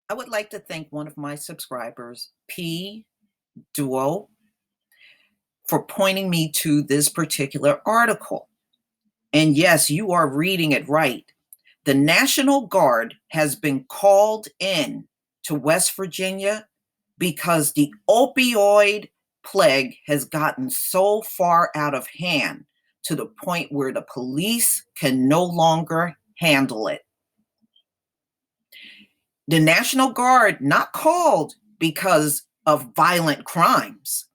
I would like to thank one of my subscribers, P Duo, for pointing me to this particular article. And yes, you are reading it right. The National Guard has been called in to West Virginia because the opioid plague has gotten so far out of hand to the point where the police can no longer handle it. The National Guard not called because of violent crimes.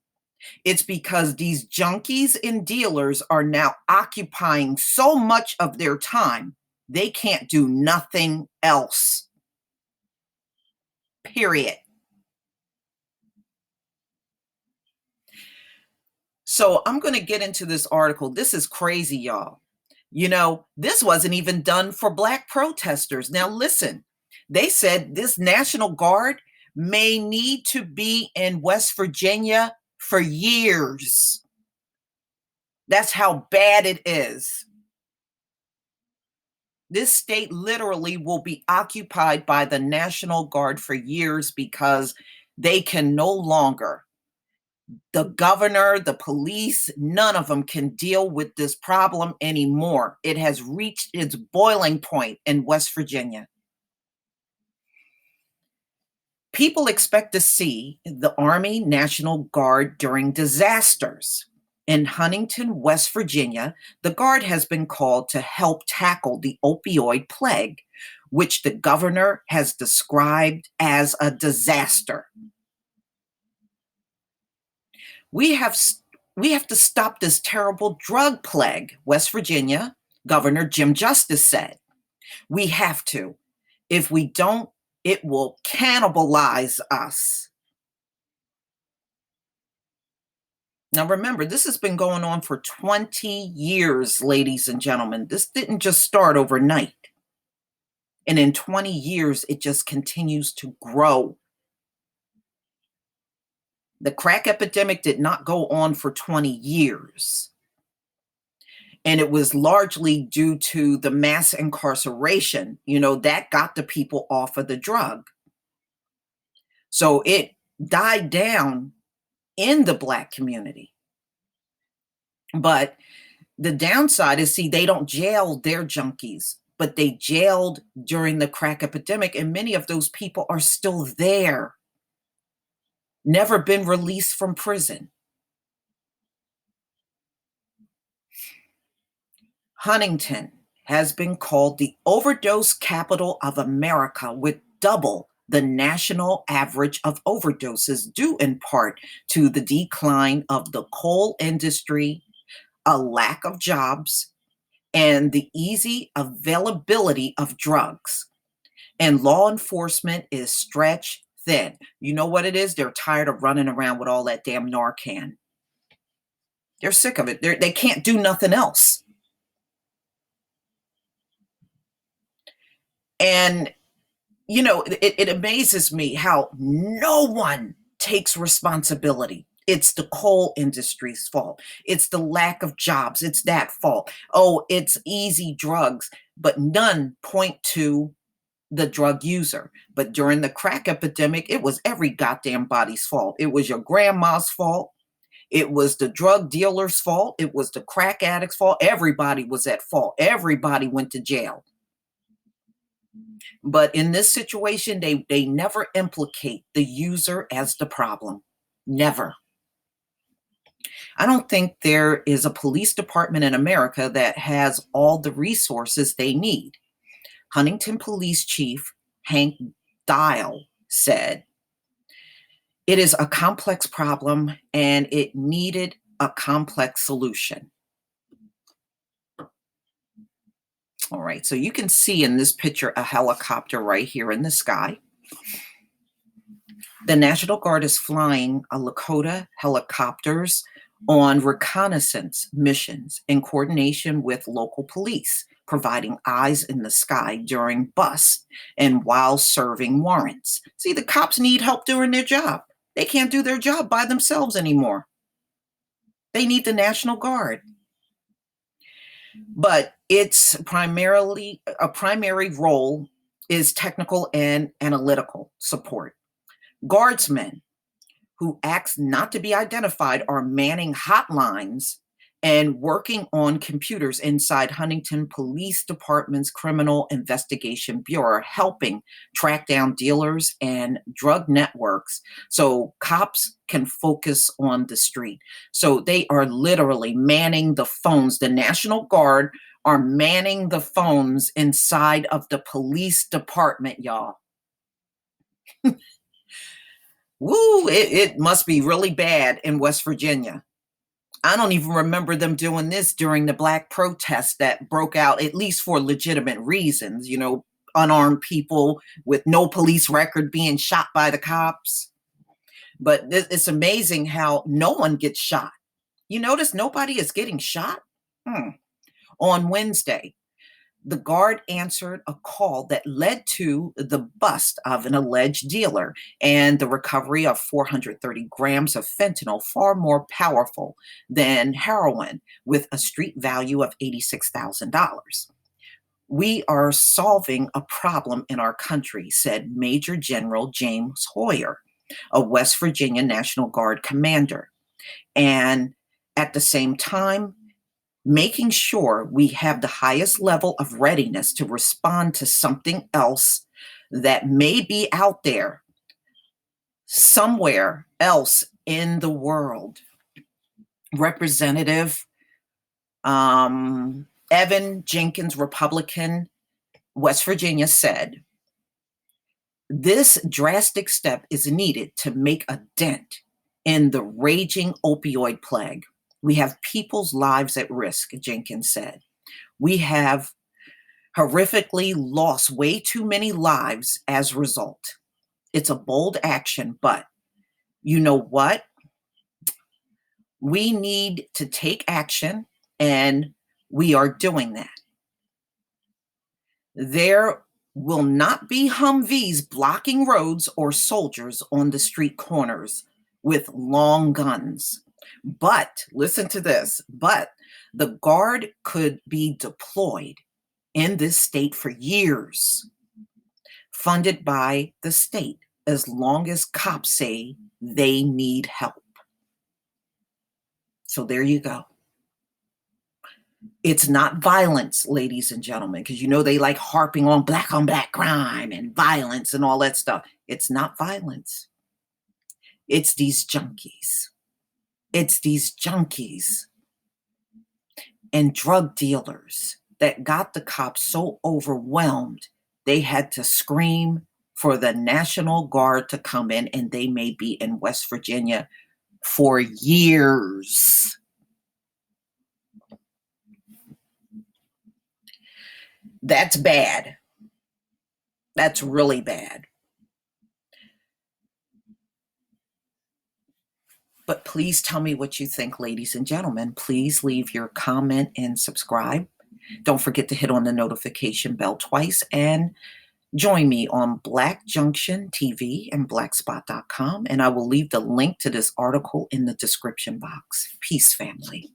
It's because these junkies and dealers are now occupying so much of their time, they can't do nothing else. Period. So I'm going to get into this article. This is crazy, y'all. This wasn't even done for Black protesters. Now, listen, they said this National Guard may need to be in West Virginia for years. That's how bad it is. This state literally will be occupied by the National Guard for years because they can no longer, the governor, the police, none of them can deal with this problem anymore. It has reached its boiling point in West Virginia. People expect to see the Army National Guard during disasters. In Huntington, West Virginia, the Guard has been called to help tackle the opioid plague, which the governor has described as a disaster. We have to stop this terrible drug plague, West Virginia Governor Jim Justice said. We have to. If we don't, it will cannibalize us. Now, remember, this has been going on for 20 years, ladies and gentlemen. This didn't just start overnight. And in 20 years, it just continues to grow. The crack epidemic did not go on for 20 years. And it was largely due to the mass incarceration. That got the people off of the drug. So it died down in the Black community. But the downside is, they don't jail their junkies, but they jailed during the crack epidemic, and many of those people are still there, never been released from prison. Huntington has been called the overdose capital of America, with double the national average of overdoses, due in part to the decline of the coal industry, a lack of jobs, and the easy availability of drugs. And law enforcement is stretched thin. You know what it is? They're tired of running around with all that damn Narcan. They're sick of it. They can't do nothing else. And it amazes me how no one takes responsibility. It's the coal industry's fault. It's the lack of jobs. It's that fault. Oh, it's easy drugs, but none point to the drug user. But during the crack epidemic, it was every goddamn body's fault. It was your grandma's fault. It was the drug dealer's fault. It was the crack addict's fault. Everybody was at fault. Everybody went to jail. But in this situation, they never implicate the user as the problem. Never. I don't think there is a police department in America that has all the resources they need. Huntington Police Chief Hank Dial said, "It is a complex problem and it needed a complex solution." All right, so you can see in this picture a helicopter right here in the sky. The National Guard is flying a Lakota helicopters on reconnaissance missions in coordination with local police, providing eyes in the sky during busts and while serving warrants. See, the cops need help doing their job. They can't do their job by themselves anymore. They need the National Guard. But it's primarily a primary role is technical and analytical support. Guardsmen who acts not to be identified are manning hotlines and working on computers inside Huntington Police Department's Criminal Investigation Bureau, helping track down dealers and drug networks so cops can focus on the street. So they are literally manning the phones. The National Guard are manning the phones inside of the police department, y'all. Woo, it must be really bad in West Virginia. I don't even remember them doing this during the Black protests that broke out, at least for legitimate reasons, unarmed people with no police record being shot by the cops. But it's amazing how no one gets shot. You notice nobody is getting shot? On Wednesday, the Guard answered a call that led to the bust of an alleged dealer and the recovery of 430 grams of fentanyl, far more powerful than heroin, with a street value of $86,000. We are solving a problem in our country, said Major General James Hoyer, a West Virginia National Guard commander. And at the same time, making sure we have the highest level of readiness to respond to something else that may be out there somewhere else in the world. Representative Evan Jenkins, Republican, West Virginia, said, "This drastic step is needed to make a dent in the raging opioid plague. We have people's lives at risk," Jenkins said. "We have horrifically lost way too many lives as a result. It's a bold action, but you know what? We need to take action, and we are doing that. There will not be Humvees blocking roads or soldiers on the street corners with long guns. But listen to this, but the Guard could be deployed in this state for years, funded by the state, as long as cops say they need help." So there you go. It's not violence, ladies and gentlemen, because they like harping on black crime and violence and all that stuff. It's not violence. It's these junkies. It's these junkies and drug dealers that got the cops so overwhelmed, they had to scream for the National Guard to come in, and they may be in West Virginia for years. That's bad. That's really bad. But please tell me what you think, ladies and gentlemen. Please leave your comment and subscribe. Don't forget to hit on the notification bell twice, and join me on Black Junction TV and blackspot.com. And I will leave the link to this article in the description box. Peace, family.